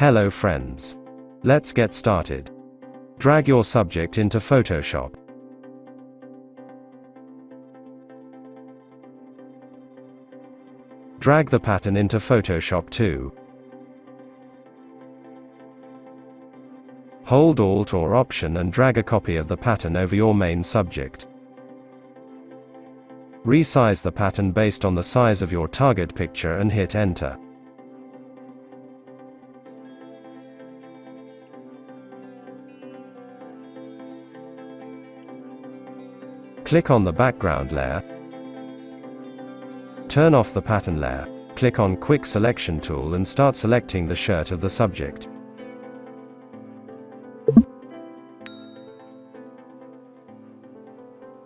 Hello friends. Let's get started. Drag your subject into Photoshop. Drag the pattern into Photoshop too. Hold Alt or Option and drag a copy of the pattern over your main subject. Resize the pattern based on the size of your target picture and hit Enter. Click on the background layer. Turn off the pattern layer. Click on Quick Selection tool and start selecting the shirt of the subject.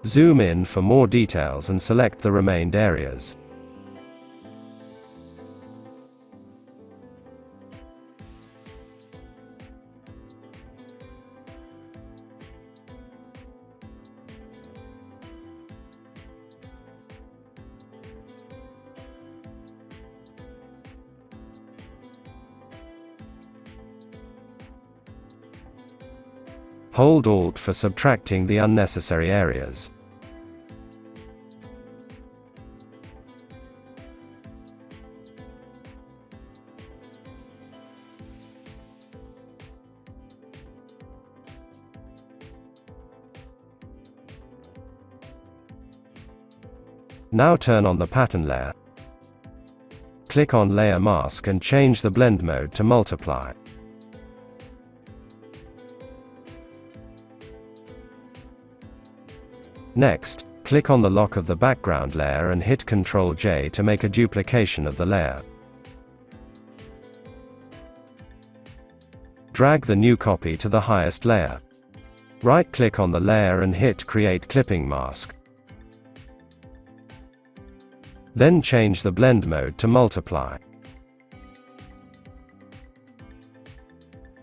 Zoom in for more details and select the remained areas. Hold Alt for subtracting the unnecessary areas. Now turn on the pattern layer. Click on Layer Mask and change the blend mode to Multiply. Next, click on the lock of the background layer and hit Ctrl J to make a duplication of the layer. Drag the new copy to the highest layer. Right-click on the layer and hit Create Clipping Mask. Then change the blend mode to Multiply.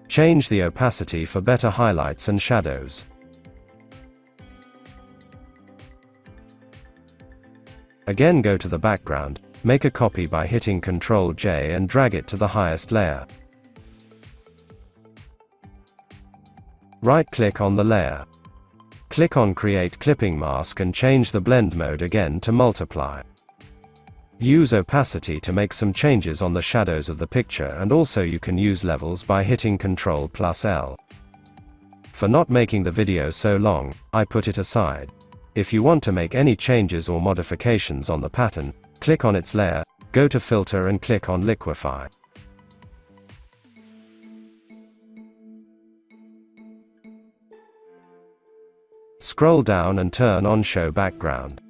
Change the opacity for better highlights and shadows. Again, go to the background, make a copy by hitting Ctrl J and drag it to the highest layer. Right-click on the layer. Click on Create Clipping Mask and change the blend mode again to Multiply. Use opacity to make some changes on the shadows of the picture, and also you can use levels by hitting Ctrl+L. For not making the video so long, I put it aside. If you want to make any changes or modifications on the pattern, click on its layer, go to Filter and click on Liquify. Scroll down and turn on Show Background.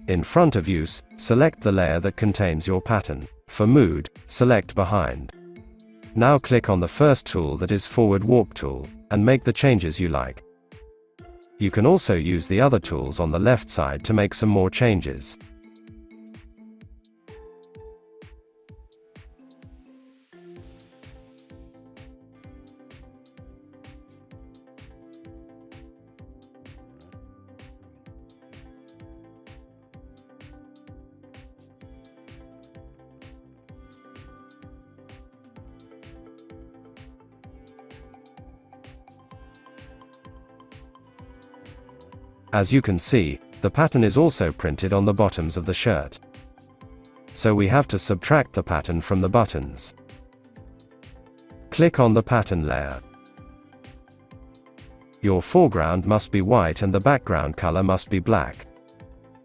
In front of Use, select the layer that contains your pattern. For Mood, select Behind. Now click on the first tool, that is Forward Warp tool, and make the changes you like. You can also use the other tools on the left side to make some more changes. As you can see, the pattern is also printed on the bottoms of the shirt. So we have to subtract the pattern from the buttons. Click on the pattern layer. Your foreground must be white and the background color must be black.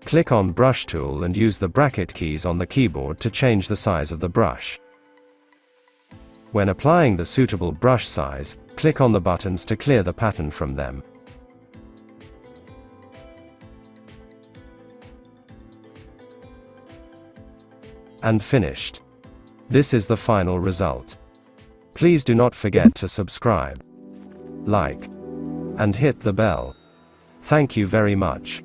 Click on Brush tool and use the bracket keys on the keyboard to change the size of the brush. When applying the suitable brush size, click on the buttons to clear the pattern from them. And finished. This is the final result. Please do not forget to subscribe, like, and hit the bell. Thank you very much.